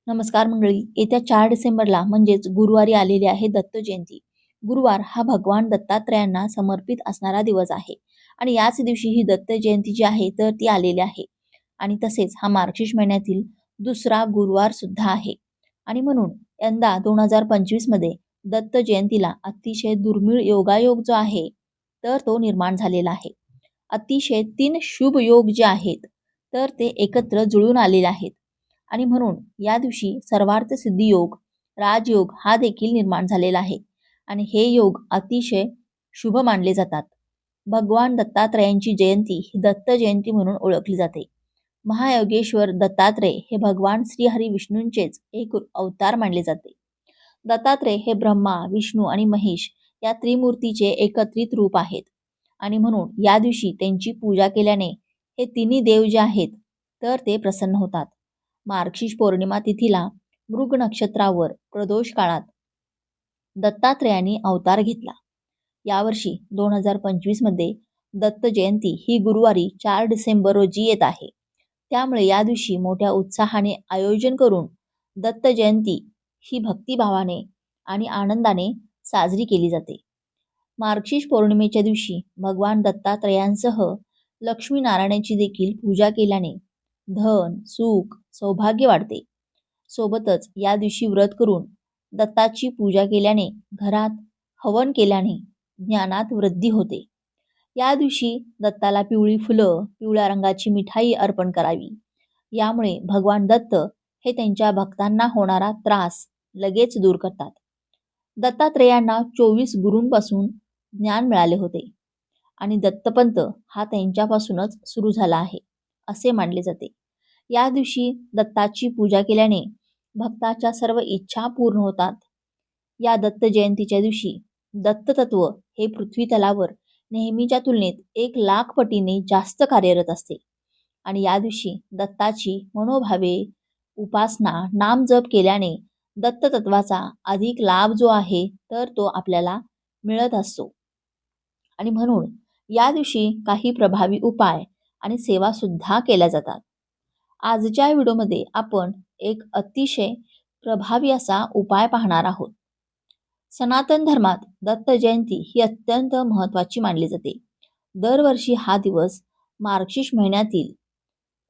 नमस्कार मंडळी. येत्या 4 डिसेंबरला म्हणजेच गुरुवारी आलेली आहे दत्त जयंती. गुरुवार हा भगवान दत्तात्रेयांना समर्पित असणारा दिवस आहे आणि याच दिवशी ही दत्त जयंती जी आहे तर ती आलेली आहे. आणि तसेच हा मार्गशीर्ष महिन्यातील दुसरा गुरुवार सुद्धा आहे. आणि म्हणून यंदा 2025 मध्ये दत्त जयंतीला अतिशय दुर्मिळ योगायोग जो आहे तर तो निर्माण झालेला आहे. अतिशय 3 शुभ योग जे आहेत तर ते एकत्र जुळून आलेले आहेत. आणि म्हणून या दिवशी सर्वार्थ सिद्धी योग, राजयोग हा देखील निर्माण झालेला आहे आणि हे योग अतिशय शुभ मानले जातात. भगवान दत्तात्रेयांची जयंती ही दत्त जयंती म्हणून ओळखली जाते. महायोगेश्वर दत्तात्रेय हे भगवान श्रीहरी विष्णूंचेच एक अवतार मानले जाते. दत्तात्रेय हे ब्रह्मा, विष्णू आणि महेश या त्रिमूर्तीचे एकत्रित रूप आहेत आणि म्हणून या दिवशी त्यांची पूजा केल्याने हे तिन्ही देव जे आहेत तर ते प्रसन्न होतात. मार्गशीर्ष पौर्णिमा तिथीला मृग नक्षत्रावर प्रदोष काळात दत्तात्रेयांनी अवतार घेतला. यावर्षी 2025 मध्ये दत्त जयंती ही गुरुवारी 4 डिसेंबर रोजी येत आहे. त्यामुळे या दिवशी मोठ्या उत्साहाने आयोजन करून दत्त जयंती ही भक्तिभावाने आणि आनंदाने साजरी केली जाते. मार्गशीर्ष पौर्णिमेच्या दिवशी भगवान दत्तात्रेयांसह लक्ष्मीनारायणाची देखील पूजा केल्याने धन, सुख, सौभाग्य वाढते. सोबतच या दिवशी व्रत करून दत्ताची पूजा केल्याने, घरात हवन केल्याने ज्ञानात वृद्धी होते. या दिवशी दत्ताला पिवळी फुलं, पिवळ्या रंगाची मिठाई अर्पण करावी. यामुळे भगवान दत्त हे त्यांच्या भक्तांना होणारा त्रास लगेच दूर करतात. दत्तात्रेयांना 24 गुरूंपासून ज्ञान मिळाले होते आणि दत्तपंथ हा त्यांच्यापासूनच सुरू झाला आहे असे मानले जाते. या दिवशी दत्ताची पूजा केल्याने भक्ताच्या सर्व इच्छा पूर्ण होतात. या दत्त जयंतीच्या दिवशी दत्ततत्व हे पृथ्वी तलावर नेहमीच्या तुलनेत 1,00,000 पटीने जास्त कार्यरत असते आणि या दिवशी दत्ताची मनोभावे उपासना, नामजप केल्याने दत्ततत्वाचा अधिक लाभ जो आहे तर तो आपल्याला मिळत असतो. आणि म्हणून या दिवशी काही प्रभावी उपाय आणि सेवा सुद्धा केल्या जातात. आजच्या व्हिडिओमध्ये आपण एक अतिशय प्रभावी असा उपाय पाहणार आहोत. सनातन धर्मात दत्त जयंती ही अत्यंत महत्त्वाची मानली जाते. दरवर्षी हा दिवस मार्गशीर्ष महिन्यातील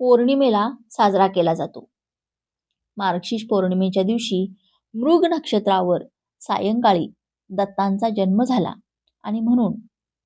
पौर्णिमेला साजरा केला जातो. मार्गशीर्ष पौर्णिमेच्या दिवशी मृग नक्षत्रावर सायंकाळी दत्तांचा जन्म झाला आणि म्हणून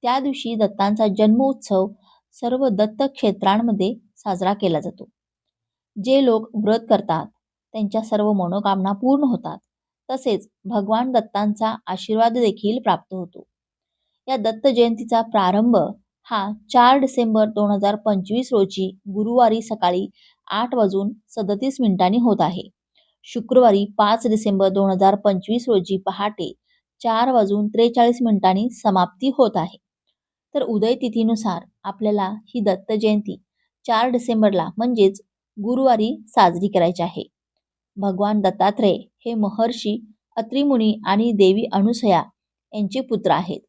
त्या दिवशी दत्तांचा जन्म उत्सव सर्व दत्त क्षेत्रांमध्ये साजरा केला जातो. जे लोक व्रत करतात त्यांच्या सर्व मनोकामना पूर्ण होतात. तसेच भगवान दत्तांचा आशीर्वाद देखील प्राप्त होतो. या दत्त जयंतीचा प्रारंभ हा 4 डिसेंबर 2025 रोजी गुरुवारी सकाळी 8:37 होत आहे. शुक्रवारी 5 डिसेंबर 2025 रोजी पहाटे 4:43 समाप्ती होत आहे. तर उदय तिथीनुसार आपल्याला ही दत्त जयंती 4 डिसेंबरला म्हणजेच गुरुवारी साजरी करायची आहे. भगवान दत्तात्रेय हे महर्षी अत्रिमुनी आणि देवी अनुसया यांचे पुत्र आहेत.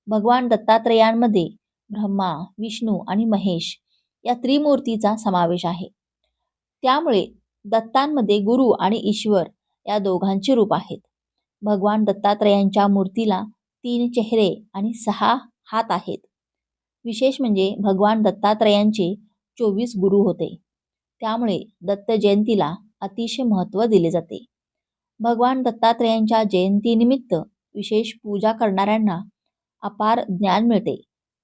भगवान दत्तात्रेयांमध्ये ब्रह्मा, विष्णू आणि महेश या त्रिमूर्तीचा समावेश आहे. त्यामुळे दत्तांमध्ये गुरु आणि ईश्वर या दोघांचे रूप आहेत. भगवान दत्तात्रेयांच्या मूर्तीला 3 चेहरे आणि 6 हात आहेत. विशेष म्हणजे भगवान दत्तात्रेयांचे 24 गुरु होते. त्यामुळे दत्त जयंतीला अतिशय महत्त्व दिले जाते. भगवान दत्तात्रेयांच्या जयंतीनिमित्त विशेष पूजा करणाऱ्यांना अपार ज्ञान मिळते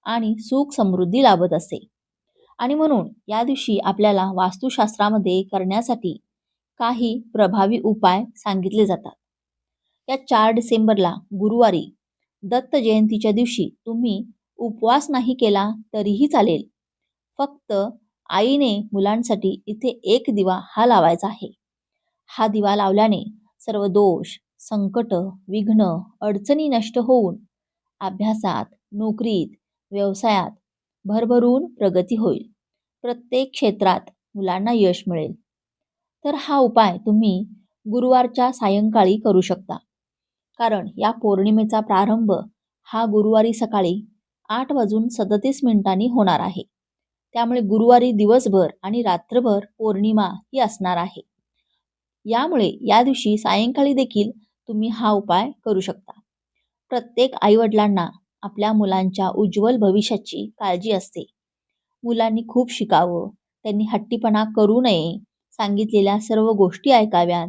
आणि सुख समृद्धी लाभत असते. आणि म्हणून या दिवशी आपल्याला वास्तुशास्त्रामध्ये करण्यासाठी काही प्रभावी उपाय सांगितले जातात. या 4 डिसेंबरला गुरुवारी दत्त जयंतीच्या दिवशी तुम्ही उपवास नाही केला तरीही चालेल. फक्त आईने मुलांसाठी इथे एक दिवा हा लावायचा आहे. हा दिवा लावल्याने सर्व दोष, संकट, विघ्न, अडचणी नष्ट होऊन अभ्यासात, नोकरीत, व्यवसायात भरभरून प्रगती होईल. प्रत्येक क्षेत्रात मुलांना यश मिळेल. तर हा उपाय तुम्ही गुरुवारच्या सायंकाळी करू शकता. कारण या पौर्णिमेचा प्रारंभ हा गुरुवारी सकाळी 8:37 होणार आहे. त्यामुळे गुरुवारी दिवसभर आणि रात्रभर पौर्णिमा ही असणार आहे. यामुळे या दिवशी सायंकाळी देखील तुम्ही हा उपाय करू शकता. प्रत्येक आईवडिलांना आपल्या मुलांच्या उज्ज्वल भविष्याची काळजी असते. मुलांनी खूप शिकावं, त्यांनी हट्टीपणा करू नये, सांगितलेल्या सर्व गोष्टी ऐकाव्यात,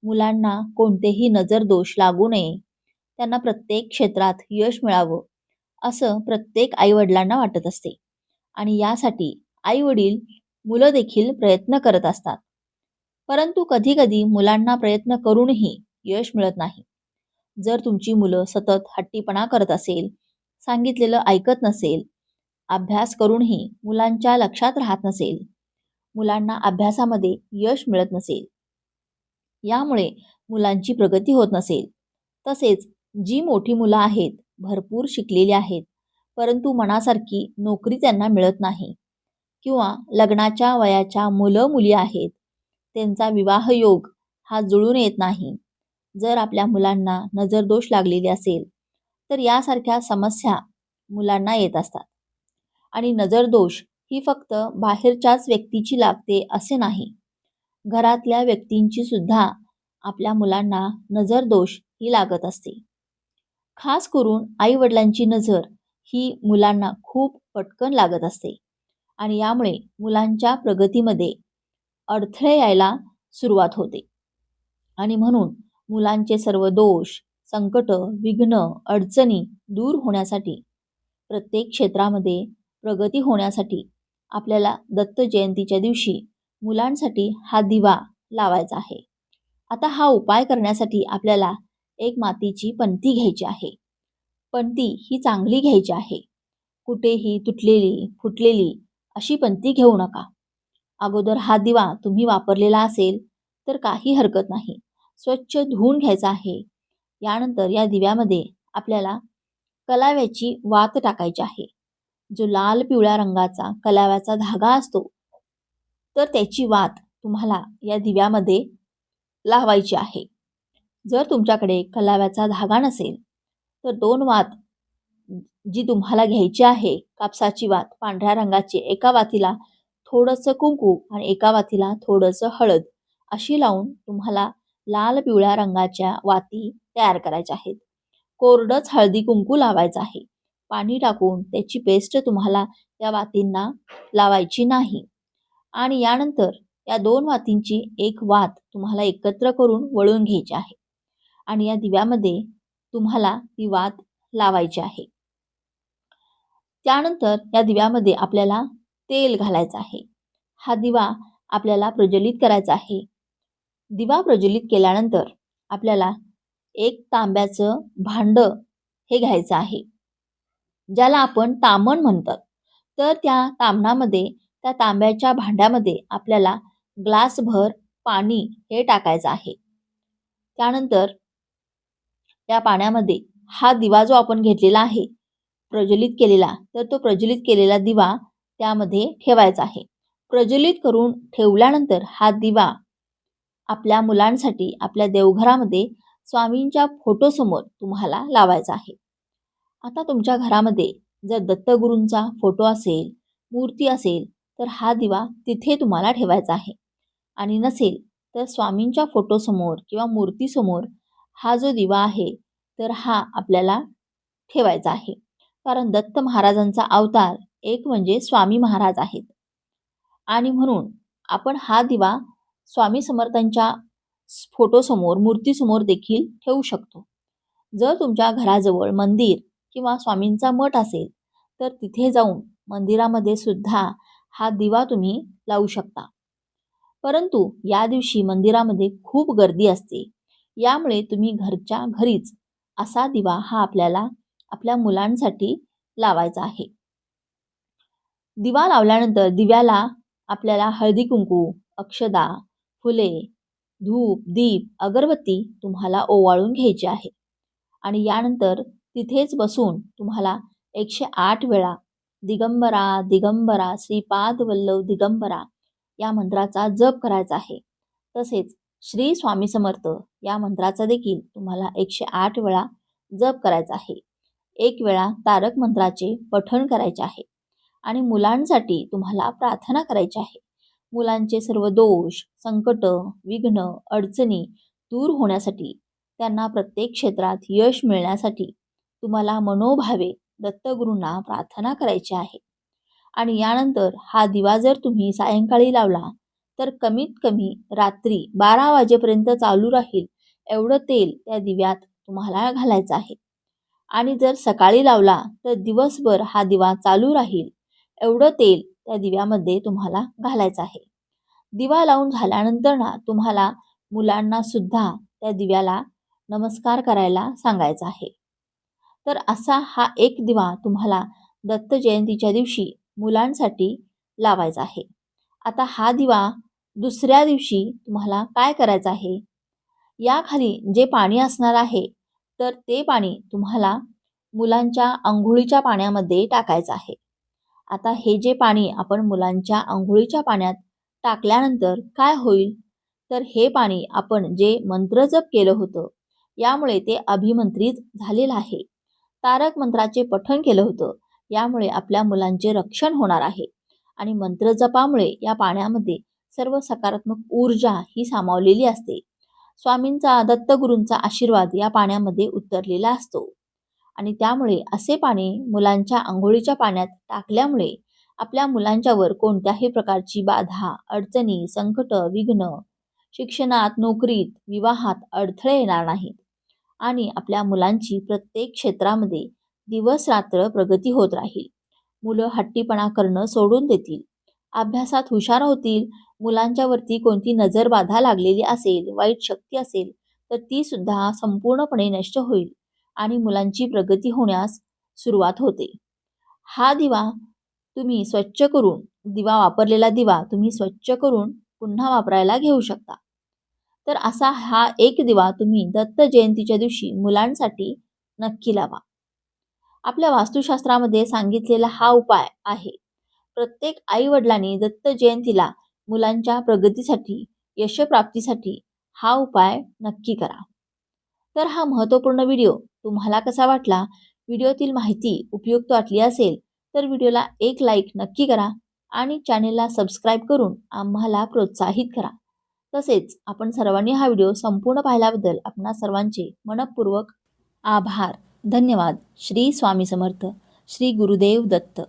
मुलांना कोणतेही नजरदोष लागू नये, त्यांना प्रत्येक क्षेत्रात यश मिळावं, असं प्रत्येक आईवडिलांना वाटत असते. आणि यासाठी आई-वडील, मुलं देखील प्रयत्न करत असतात. परंतु कधी-कधी मुलांना प्रयत्न करूनही यश मिळत नाही. जर तुमची मुलं सतत हट्टीपणा करत असेल, सांगितलेलं ऐकत नसेल, अभ्यास करूनही मुलांच्या लक्षात राहत नसेल, मुलांना अभ्यासामध्ये यश मिळत नसेल, यामुळे मुलांची प्रगती होत नसेल, तसेच जी मोठी मुलं आहेत, भरपूर शिकलेली आहेत, परंतु मनासारखी नोकरी त्यांना मिळत नाही किंवा लग्नाच्या वयाच्या मुलं-मुली आहेत, त्यांचा विवाह योग हा जुळून येत नाही. जर आपल्या मुलांना नजरदोष लागलेली असेल, तर यासारख्या समस्या मुलांना येत असतात. आणि नजरदोष ही फक्त बाहेरच्याच व्यक्तीची लागते असे नाही. घरातल्या व्यक्तींची सुद्धा आपल्या मुलांना नजरदोष ही लागत असते. खास करून आई-वडिलांची नजर ही मुलांना खूप पटकन लागत असते आणि यामुळे मुलांच्या प्रगतीमध्ये अडथळे यायला सुरुवात होते. आणि म्हणून मुलांचे सर्व दोष, संकट, विघ्न, अडचणी दूर होण्यासाठी, प्रत्येक क्षेत्रामध्ये प्रगती होण्यासाठी आपल्याला दत्त जयंतीच्या दिवशी मुलांसाठी हा दिवा लावायचा आहे. आता हा उपाय करण्यासाठी आपल्याला एक मातीची पणती घ्यायची आहे. पणती ही चांगली घ्यायची आहे. कुठेही तुटलेली, फुटलेली अशी पणती घेऊ नका. अगोदर हा दिवा तुम्ही वापरलेला असेल तर काही हरकत नाही, स्वच्छ धुवून घ्यायचा आहे. यानंतर या दिव्यामध्ये आपल्याला कलाव्याची वात टाकायची आहे. जो लाल पिवळ्या रंगाचा कलाव्याचा धागा असतो, तर त्याची वात तुम्हाला या दिव्यामध्ये लावायची आहे. जर तुमच्याकडे कलाव्याचा धागा नसेल तर 2 वात जी तुम्हाला घ्यायची आहे, कापसाची वात पांढऱ्या रंगाची, एका वातीला थोडंसं कुंकू आणि एका वातीला थोडंसं हळद अशी लावून तुम्हाला लाल पिवळ्या रंगाच्या वाती तयार करायच्या आहेत. कोरडंच हळदी कुंकू लावायचं आहे. पाणी टाकून त्याची पेस्ट तुम्हाला या वातींना लावायची नाही. आणि यानंतर या 2 वातींची एक वात तुम्हाला एकत्र करून वळून घ्यायची आहे आणि या दिव्यामध्ये तुम्हाला ती वात लावायची आहे. त्यानंतर या दिव्यामध्ये आपल्याला तेल घालायचं आहे. हा दिवा आपल्याला प्रज्वलित करायचा आहे. दिवा प्रज्वलित केल्यानंतर आपल्याला एक तांब्याचं भांडं हे घ्यायचं आहे, ज्याला आपण तामण म्हणतात. तर त्या तांब्याच्या भांड्यामध्ये आपल्याला ग्लासभर पाणी हे टाकायचं आहे. त्यानंतर या पाण्यामध्ये हा दिवा जो आपण घेतलेला आहे प्रज्वलित केलेला, तर तो प्रज्वलित केलेला दिवा त्यामध्ये ठेवायचा आहे. प्रज्वलित करून ठेवल्यानंतर हा दिवा आपल्या मुलांसाठी आपल्या देवघरामध्ये स्वामींच्या फोटोसमोर तुम्हाला लावायचा आहे. आता तुमच्या घरामध्ये जर दत्तगुरूंचा फोटो असेल, मूर्ती असेल, तर हा दिवा तिथे तुम्हाला ठेवायचा आहे. आणि नसेल तर स्वामींच्या फोटोसमोर किंवा मूर्तीसमोर हा जो दिवा आहे, तर हा आपल्याला ठेवायचा आहे. कारण दत्त महाराजांचा अवतार एक म्हणजे स्वामी महाराज आहेत. आणि म्हणून आपण हा दिवा स्वामी समर्थांच्या फोटोसमोर, मूर्तीसमोर देखील ठेवू शकतो. जर तुमच्या घराजवळ मंदिर किंवा स्वामींचा मठ असेल, तर तिथे जाऊन मंदिरामध्ये सुद्धा हा दिवा तुम्ही लावू शकता. परंतु या दिवशी मंदिरामध्ये खूप गर्दी असते. यामुळे तुम्ही घरच्या घरीच असा दिवा हा आपल्याला आपल्या मुलांसाठी लावायचा आहे. दिवा लावल्यानंतर दिव्याला आपल्याला हळदी कुंकू, अक्षदा, फुले, धूप, दीप, अगरबत्ती तुम्हाला ओवाळून घ्यायची आहे. आणि यानंतर तिथेच बसून तुम्हाला 108 वेळा दिगंबरा दिगंबरा श्रीपाद वल्लभ दिगंबरा या मंत्राचा जप करायचा आहे. तसेच श्री स्वामी समर्थ या मंत्राचा देखील तुम्हाला 108 वेळा जप करायचा आहे. 1 वेळा तारक मंत्राचे पठण करायचे आहे आणि मुलांसाठी तुम्हाला प्रार्थना करायची आहे. मुलांचे सर्व दोष, संकट, विघ्न, अडचणी दूर होण्यासाठी, त्यांना प्रत्येक क्षेत्रात यश मिळण्यासाठी तुम्हाला मनोभावे दत्तगुरूंना प्रार्थना करायची आहे. आणि यानंतर हा दिवा जर तुम्ही सायंकाळी लावला तर कमीत कमी रात्री 12 वाजेपर्यंत चालू राहील एवढं तेल त्या दिव्यात तुम्हाला घालायचं आहे. आणि जर सकाळी लावला तर दिवसभर हा दिवा चालू राहील एवढं तेल त्या दिव्यामध्ये तुम्हाला घालायचं आहे. दिवा लावून झाल्यानंतर ना तुम्हाला मुलांना सुद्धा त्या दिव्याला नमस्कार करायला सांगायचा आहे. तर असा हा एक दिवा तुम्हाला दत्त जयंतीच्या दिवशी मुलांसाठी लावायचा आहे. आता हा दिवा दुसऱ्या दिवशी तुम्हाला काय करायचं आहे, याखाली जे पाणी असणार आहे तर ते पाणी तुम्हाला मुलांच्या अंघोळीच्या पाण्यामध्ये टाकायचं आहे. आता हे जे पाणी आपण मुलांच्या अंघोळीच्या पाण्यात टाकल्यानंतर काय होईल, तर हे पाणी आपण जे मंत्रजप केलं होतं यामुळे ते अभिमंत्रित झालेलं आहे. तारक मंत्राचे पठण केलं होतं यामुळे आपल्या मुलांचे रक्षण होणार आहे. आणि मंत्रजपामुळे या पाण्यामध्ये सर्व सकारात्मक ऊर्जा ही सामावलेली असते. स्वामींचा, दत्तगुरूंचा आशीर्वाद या पाण्यामध्ये उतरलेला असतो. आणि त्यामुळे असे पाणी मुलांच्या अंघोळीच्या पाण्यात टाकल्यामुळे आपल्या मुलांच्यावर कोणत्याही प्रकारची बाधा, अडचणी, संकट, विघ्न, शिक्षणात, नोकरीत, विवाहात अडथळे येणार नाहीत. आणि आपल्या मुलांची प्रत्येक क्षेत्रामध्ये दिवस रात्र प्रगती होत राहील. मुलं हट्टीपणा करणं सोडून देतील, अभ्यासात हुशार होतील. मुलांच्यावरती कोणती नजर बाधा लागलेली असेल, वाईट शक्ती असेल तर ती सुद्धा संपूर्णपणे नष्ट होईल आणि मुलांची प्रगती होण्यास सुरुवात होते. हा दिवा तुम्ही स्वच्छ करून, वापरलेला दिवा तुम्ही स्वच्छ करून पुन्हा वापरायला घेऊ शकता. तर असा हा एक दिवा तुम्ही दत्त जयंतीच्या दिवशी मुलांसाठी नक्की लावा. आपल्या वास्तुशास्त्रामध्ये सांगितलेला हा उपाय आहे. प्रत्येक आई वडिलांनी दत्त जयंतीला मुलांच्या प्रगतीसाठी, यशप्राप्तीसाठी हा उपाय नक्की करा. तर हा महत्त्वपूर्ण व्हिडिओ तुम्हाला कसा वाटला? व्हिडिओतील माहिती उपयुक्त वाटली असेल तर व्हिडिओला एक लाईक नक्की करा आणि चॅनेलला सबस्क्राईब करून आम्हाला प्रोत्साहित करा. तसेच आपण सर्वांनी हा व्हिडिओ संपूर्ण पाहिल्याबद्दल आपणा सर्वांचे मनःपूर्वक आभार. धन्यवाद. श्री स्वामी समर्थ. श्री गुरुदेव दत्त.